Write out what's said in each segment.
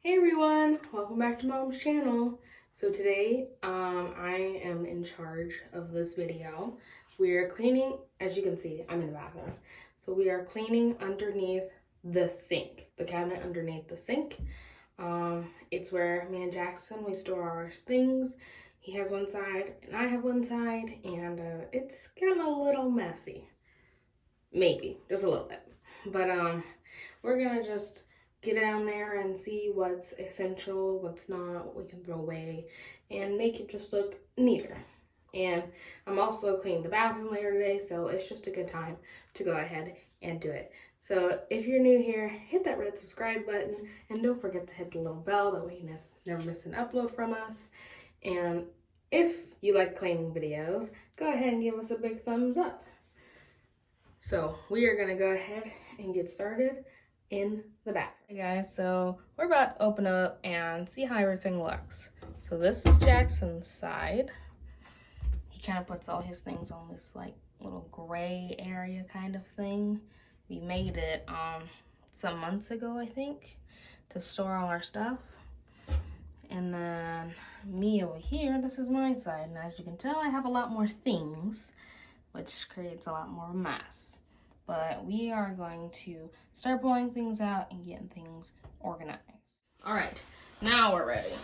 Hey everyone, welcome back to Mom's channel. So today I am in charge of this video. We are cleaning, as you can see, I'm in the bathroom. So we are cleaning underneath the sink, the cabinet underneath the sink. It's where me and Jackson, we store our things. He has one side and I have one side, and it's kind of a little messy. Maybe, just a little bit. But we're gonna just get down there and see what's essential, what's not, what we can throw away, and make it just look neater. And I'm also cleaning the bathroom later today, so it's just a good time to go ahead and do it. So if you're new here, hit that red subscribe button, and don't forget to hit the little bell, that way you never miss an upload from us. And if you like cleaning videos, go ahead and give us a big thumbs up. So we are gonna go ahead and get started in the bathroom. Hey guys, so we're about to open up and see how everything looks. So this is Jackson's side. He kind of puts all his things on this like little gray area kind of thing. We made it some months ago, I think, to store all our stuff. And then me over here, this is my side. And as you can tell, I have a lot more things, which creates a lot more mess. But we are going to start pulling things out and getting things organized. All right, now we're ready. I'm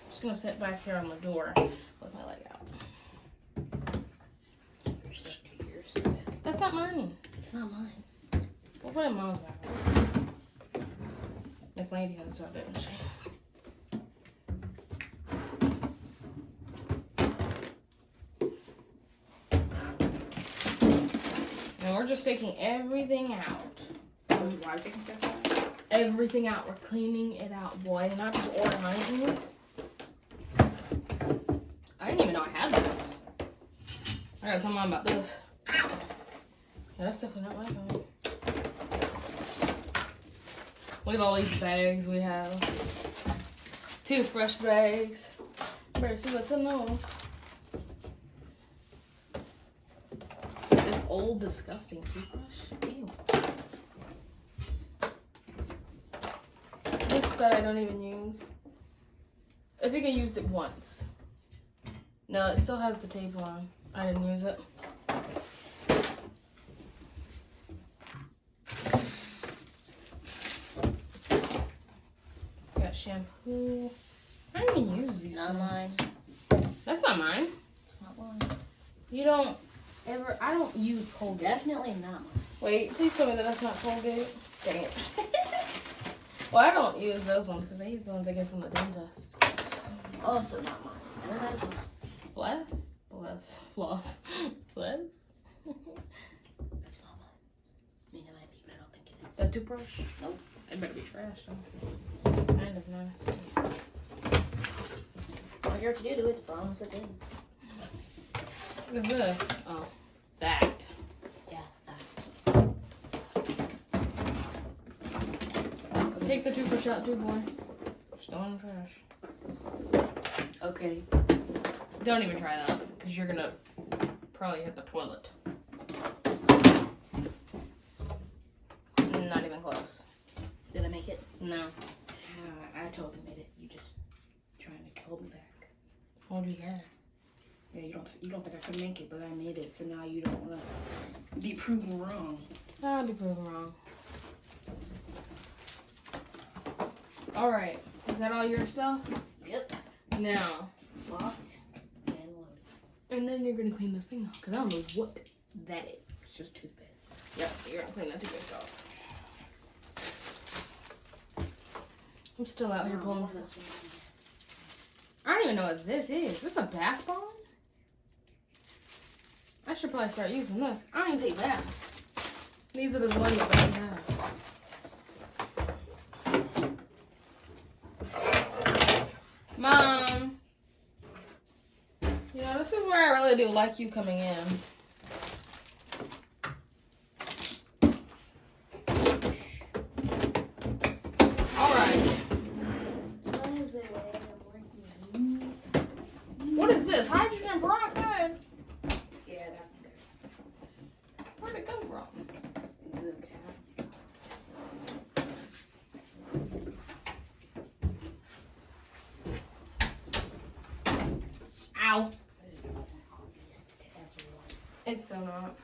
just gonna sit back here on the door with my leg out. That's not mine. It's not mine. We'll put it in Mom's back. Miss Lady had this out, didn't she? And we're just taking everything out. Why are you taking stuff out? Everything out. We're cleaning it out, boy. Not just organizing it. I didn't even know I had this. I gotta tell Mom about this. Ow! Yeah, that's definitely not my phone. Look at all these bags we have. Toothbrush bags. Better see what's in those. This old, disgusting toothbrush. Ew. This that I don't even use. I think I used it once. No, it still has the tape on. I didn't use it. Got shampoo. I don't even use these. Not mine. That's not mine. It's not mine. You don't ever. I don't use Colgate. Definitely not mine. Wait, please tell me that that's not Colgate. Dang it. Well, I don't use those ones because I use the ones I get from the dentist. Also not mine. None of that is mine. Floss. It's not mine. I mean, it might be, but I don't think it is. That toothbrush? Nope. It better be trash though. It's kind of nasty. All you have to do to it, as long as it did. What is this? Oh, that. Yeah, that. Take the toothbrush out too, boy. Just throw it in the trash. Okay. Don't even try that, because you're gonna probably hit the toilet. Not even close. Did I make it? No. I totally made it. You just trying to hold me back. Hold you there. Yeah, you don't think I could make it, but I made it. So now you don't want to be proven wrong. I'll be proven wrong. All right. Is that all your stuff? Yep. Now. Locked and loaded. And then you're gonna clean this thing off, because I don't know what that is. It's just toothpaste. Yep, you're gonna clean that toothpaste off. I'm still out here pulling stuff. I don't even know what this is. Is this a bath bomb? I should probably start using this. I don't even take baths. These are the ones that I have. Mom, you know, this is where I really do like you coming in. All right. What is this? Hydrogen peroxide? Yeah, that one there. Where'd it come from? The cat. It's so not.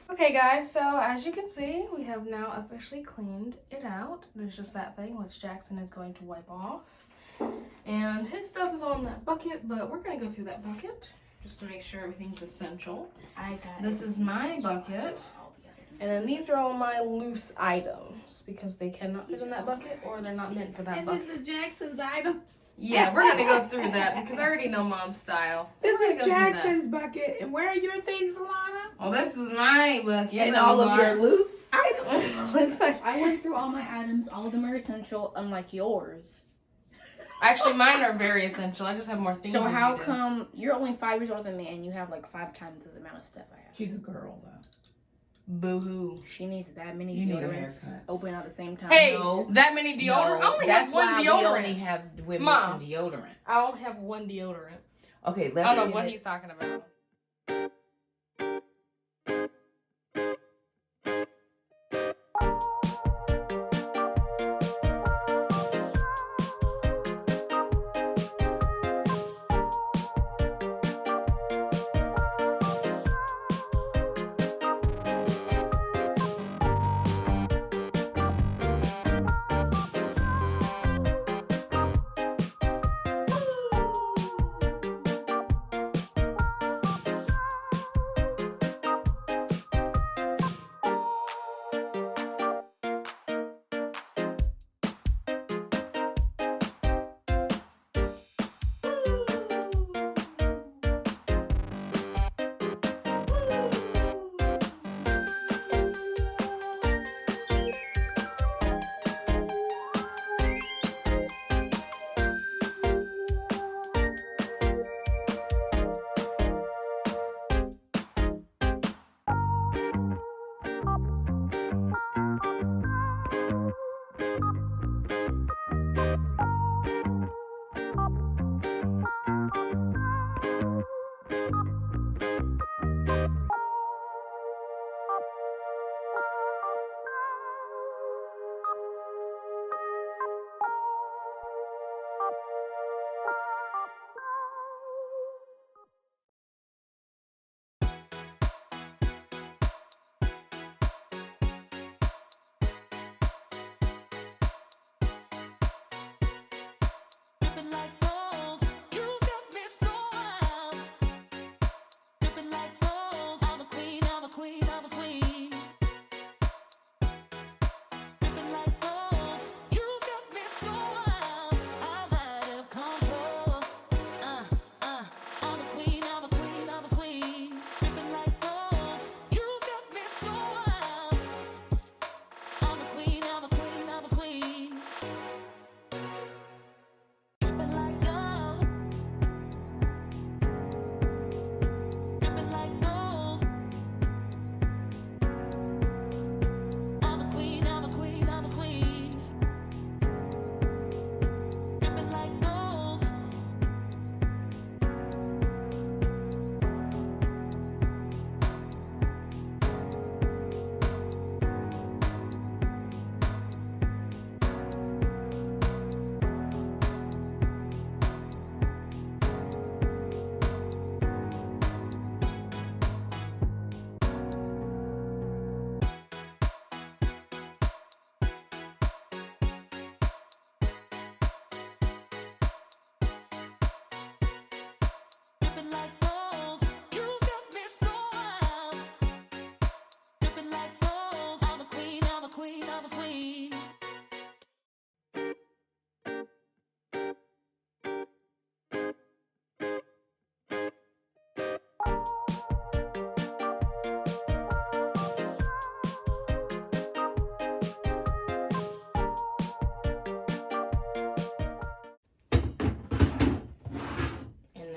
Okay guys, so as you can see, we have now officially cleaned it out. There's just that thing which Jackson is going to wipe off. And his stuff is on that bucket, but we're gonna go through that bucket just to make sure everything's essential. This is my bucket. And then these are all my loose items because they cannot fit in that bucket or they're not meant for that bucket. This is Jackson's item. Yeah, we're gonna go through that because I already know Mom's style. So this is Jackson's bucket. And where are your things, Alana? Well, this is my bucket. And all of your loose items. Looks like I went through all my items. All of them are essential, unlike yours. actually mine are very essential. I just have more things. So than how you do. come you're only 5 years older than me and you have like 5 times the amount of stuff I have? She's a girl, though. Boo-hoo. She needs that many You need a deodorants haircut. open at the same time. Hey, No. that many deodorant? I only have one why deodorant. we only have women Mom. missing deodorant. I only have one deodorant. Okay, I let's don't know get what it. he's talking about.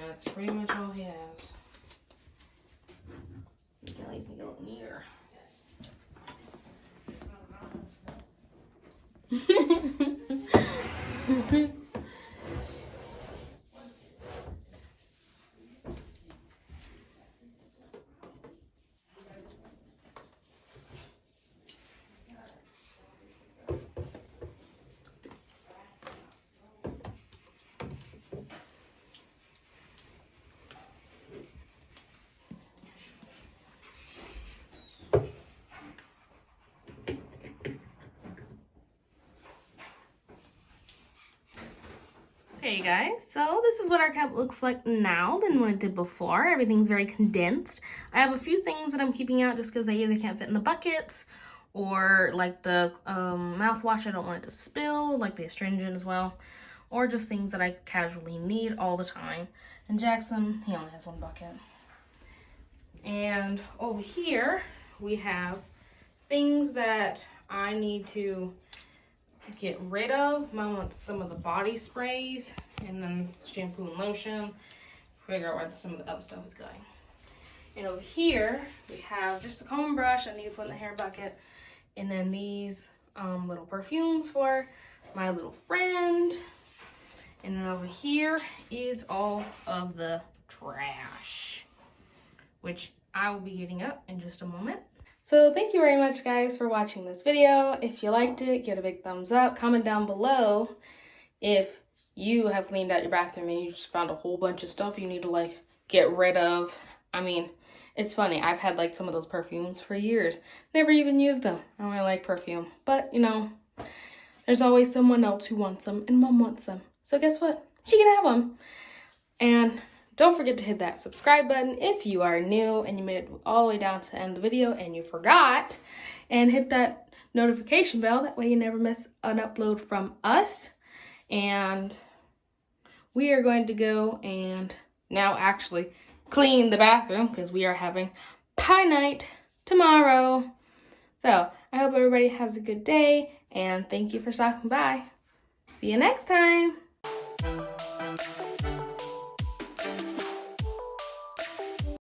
That's pretty much all he has. That leaves me a little neater. Okay guys, so this is what our cup looks like now than what it did before. Everything's very condensed. I have a few things that I'm keeping out just because they either can't fit in the buckets, or like the mouthwash, I don't want it to spill, like the astringent as well, or just things that I casually need all the time. And Jackson, he only has one bucket. And over here we have things that I need to get rid of. Mom wants some of the body sprays and then shampoo and lotion. Figure out where some of the other stuff is going. And over here we have just a comb brush I need to put in the hair bucket, and then these little perfumes for my little friend. And then over here is all of the trash, which I will be getting up in just a moment. So thank you very much guys for watching this video. If you liked it, give it a big thumbs up. Comment down below if you have cleaned out your bathroom and you just found a whole bunch of stuff you need to like get rid of. I mean, it's funny, I've had like some of those perfumes for years. Never even used them. I don't really like perfume. But you know, there's always someone else who wants them, and Mom wants them. So guess what? She can have them. And don't forget to hit that subscribe button if you are new and you made it all the way down to the end of the video and you forgot. And hit that notification bell. That way you never miss an upload from us. And we are going to go and now actually clean the bathroom because we are having pie night tomorrow. So I hope everybody has a good day and thank you for stopping by. See you next time.